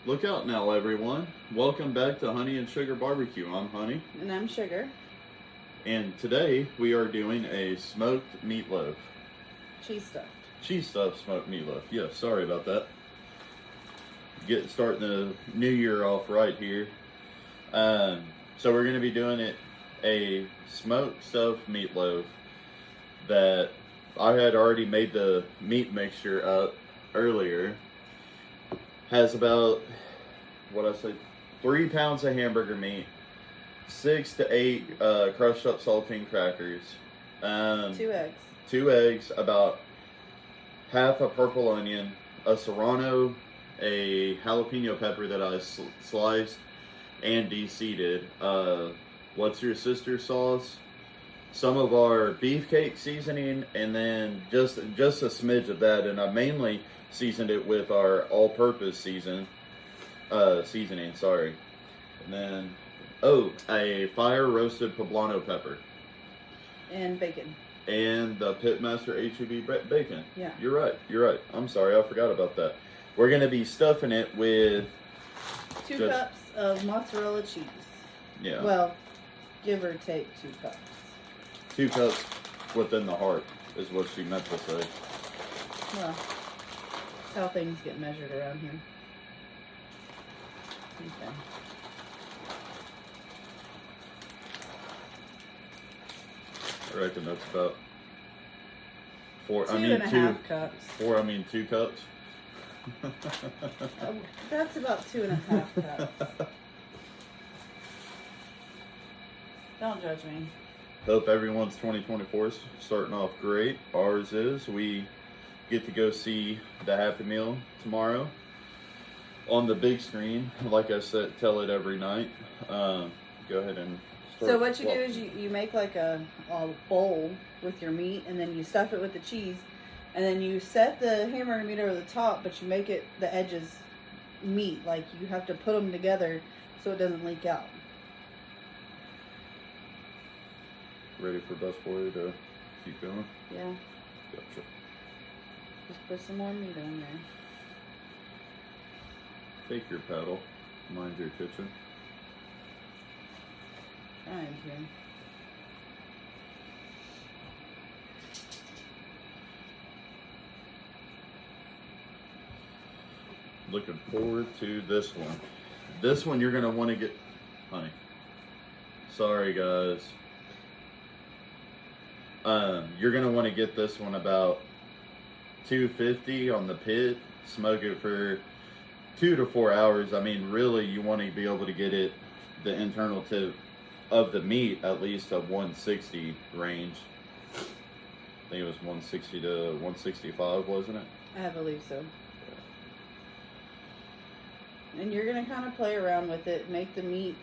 Look out now, everyone. Welcome back to Honey and Sugar Barbecue. I'm Honey. And I'm Sugar. And today we are doing a smoked meatloaf. Cheese stuffed. Cheese stuffed smoked meatloaf. Yeah, sorry about that. Starting the new year off right here. So we're going to be doing a smoked stuffed meatloaf that I had already made the meat mixture up earlier. Has about, 3 pounds of hamburger meat, 6 to 8 crushed up saltine crackers, 2 eggs, 2 eggs, about half a purple onion, a serrano, a jalapeno pepper that I sliced and de-seeded, what's your sister sauce, some of our beefcake seasoning, and then just a smidge of that. And I mainly seasoned it with our all-purpose seasoning. Sorry. And then, a fire-roasted poblano pepper. and bacon. And the Pitmaster HEB bacon. Yeah. You're right. I'm sorry, I forgot about that. We're going to be stuffing it with 2 cups of mozzarella cheese. Yeah. Well, give or take 2 cups. 2 cups within the heart is what she meant to say. Well, that's how things get measured around here. Okay. I reckon that's about 4. 2.5 cups. 2 cups. That's about 2.5 cups. Don't judge me. Hope everyone's 2024 is starting off great. Ours is. We get to go see the Happy Meal tomorrow on the big screen. Like I said, tell it every night. Go ahead and start. So what you do is you make like a bowl with your meat, and then you stuff it with the cheese, and then you set the hamburger meat over the top, but you make it the edges meat. Like you have to put them together so it doesn't leak out. Ready for busboy to keep going? Yeah. Gotcha. Just put some more meat on there. Take your paddle. Mind your kitchen. Trying to. Looking forward to this one. This one you're going to want to get... Honey. Sorry, guys. You're going to want to get this one about 250 on the pit. Smoke it for 2 to 4 hours. I mean, really, you want to be able to get it, the internal tip of the meat, at least a 160 range. I think it was 160 to 165, wasn't it? I believe so. And you're going to kind of play around with it, make the meat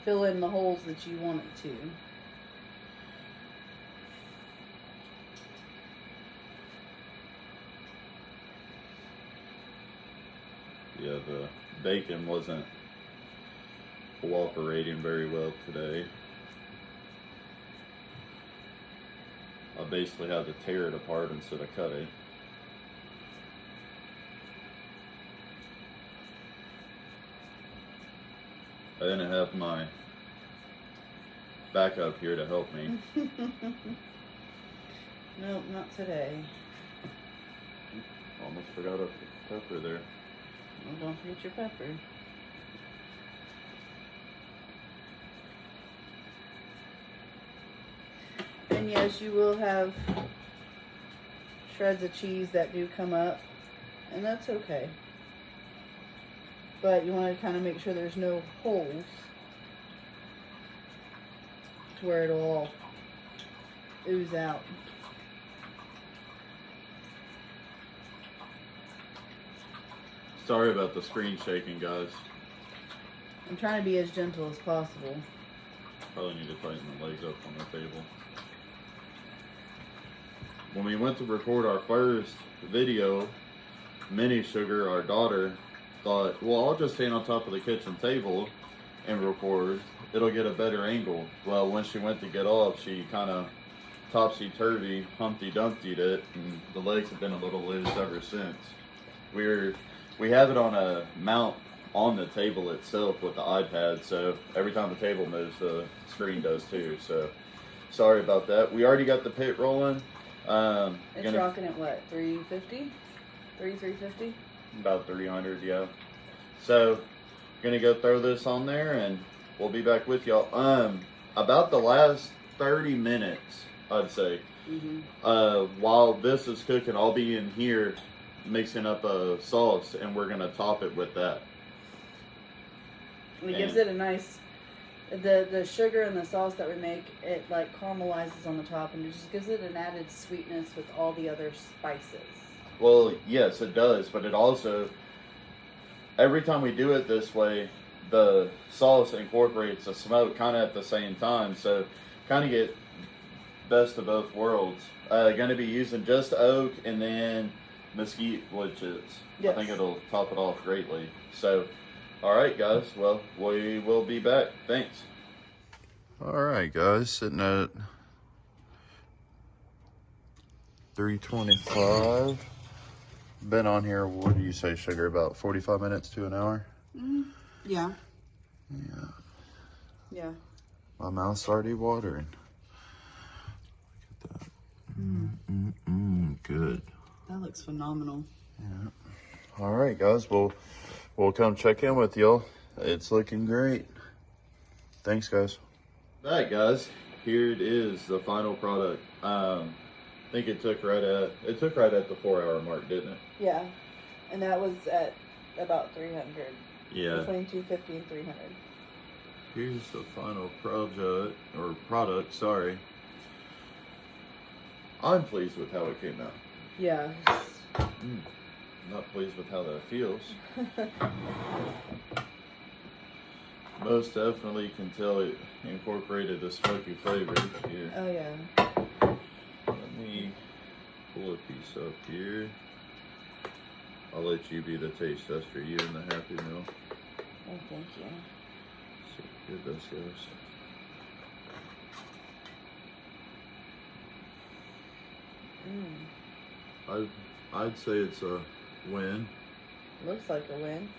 fill in the holes that you want it to. Yeah, the bacon wasn't cooperating very well today. I basically had to tear it apart instead of cut it. I didn't have my backup here to help me. Nope, not today. Almost forgot a pepper there. Well, don't forget your pepper. And yes, you will have shreds of cheese that do come up, and that's okay. But you want to kind of make sure there's no holes to where it'll all ooze out. Sorry about the screen shaking, guys. I'm trying to be as gentle as possible. Probably need to tighten the legs up on the table. When we went to record our first video, Mini Sugar, our daughter, thought, well, I'll just stand on top of the kitchen table and record. It'll get a better angle. Well, when she went to get off, she kind of topsy-turvy, Humpty Dumpty'd it, and the legs have been a little loose ever since. We were we have it on a mount on the table itself with the iPad, so every time the table moves, the screen does too. So sorry about that. We already got the pit rolling. It's rocking at what, 350? 350? About 300, yeah. So gonna go throw this on there, and we'll be back with y'all. About the last 30 minutes, I'd say. While this is cooking, I'll be in here mixing up a sauce, and we're gonna top it with that. It gives it a nice, the sugar and the sauce that we make, it like caramelizes on the top, and it just gives it an added sweetness with all the other spices. Well, yes, it does, but it also, every time we do it this way, the sauce incorporates the smoke kind of at the same time, so kind of get best of both worlds. Going to be using just oak and then mesquite wood chips. Yes. I think it'll top it off greatly. So, all right, guys. Well, we will be back. Thanks. All right, guys. Sitting at 325. Been on here, what do you say, sugar? About 45 minutes to an hour? Yeah. Yeah. Yeah. My mouth's already watering. Look at that. Good. That looks phenomenal. Yeah. All right, guys. We'll come check in with y'all. It's looking great. Thanks, guys. All right, guys. Here it is, the final product. I think it took right at the 4-hour mark, didn't it? Yeah. And that was at about 300. Yeah. Between 250 and 300. Here's the final product, sorry. I'm pleased with how it came out. Yeah. Not pleased with how that feels. Most definitely can tell it incorporated the smoky flavor here. Oh yeah. Let me pull a piece up here. I'll let you be the taste tester, you and the Happy Meal. Oh, thank you. See how good this goes. I'd say it's a win. Looks like a win.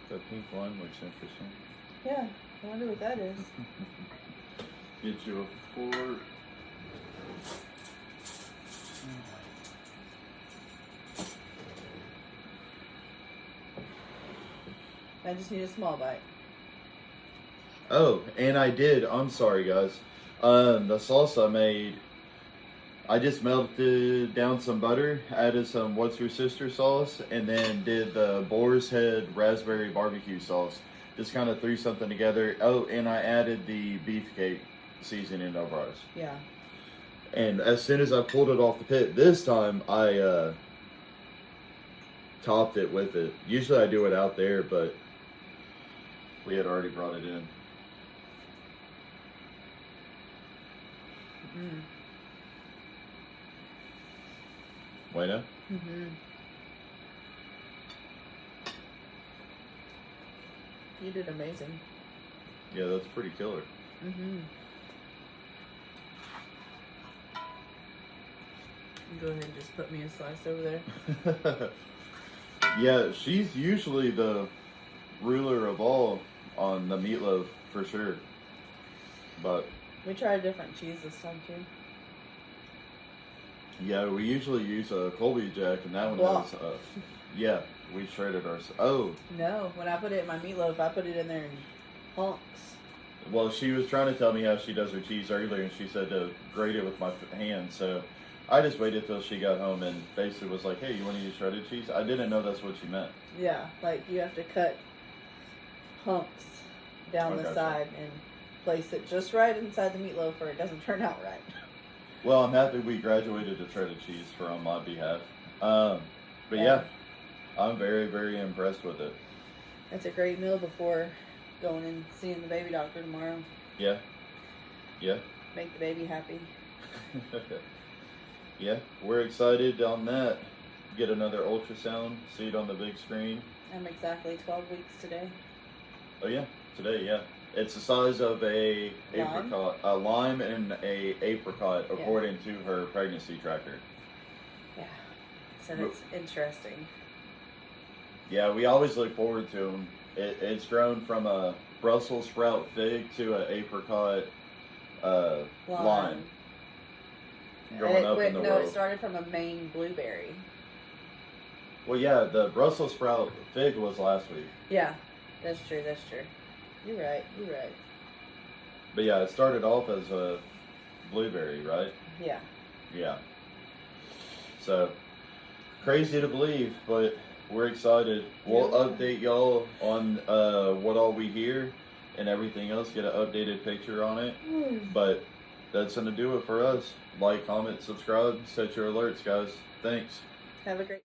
That pink one looks interesting. Yeah, I wonder what that is. Get you a fork. I just need a small bite. Oh, and I did. I'm sorry, guys. The sauce I made, I just melted down some butter, added some What's Your Sister sauce, and then did the Boar's Head raspberry barbecue sauce. Just kind of threw something together. Oh, and I added the beefcake seasoning over ours. Yeah. And as soon as I pulled it off the pit, this time I topped it with it. Usually I do it out there, but we had already brought it in. Bueno? You did amazing. Yeah, that's pretty killer. Go ahead and just put me a slice over there. Yeah, she's usually the ruler of all on the meatloaf for sure. But we tried a different cheese this time too. Yeah, we usually use a Colby Jack, and that one has yeah, we shredded ours. Oh no, when I put it in my meatloaf, I put it in there in hunks. Well, she was trying to tell me how she does her cheese earlier, and she said to grate it with my hand. So I just waited till she got home and basically was like, "Hey, you want to use shredded cheese?" I didn't know that's what she meant. Yeah, like you have to cut hunks down the side and place it just right inside the meatloaf, or it doesn't turn out right. Well, I'm happy we graduated to shredded cheese on my behalf. But yeah, I'm very, very impressed with it. It's a great meal before going and seeing the baby doctor tomorrow. Yeah. Yeah. Make the baby happy. Yeah, we're excited on that. Get another ultrasound, see it on the big screen. I'm exactly 12 weeks today. Oh yeah, today, yeah. It's the size of a Lime? apricot, a lime and a apricot, according to her pregnancy tracker. Yeah. So it's interesting. Yeah, we always look forward to them. It's grown from a Brussels sprout fig to an apricot lime. Growing up in the world. It started from a Maine blueberry. Well, yeah, the Brussels sprout fig was last week. Yeah, that's true. You're right. But yeah, it started off as a blueberry, right? Yeah. Yeah. So, crazy to believe, but we're excited. We'll update y'all on what all we hear and everything else, get an updated picture on it. But that's going to do it for us. Like, comment, subscribe, set your alerts, guys. Thanks. Have a great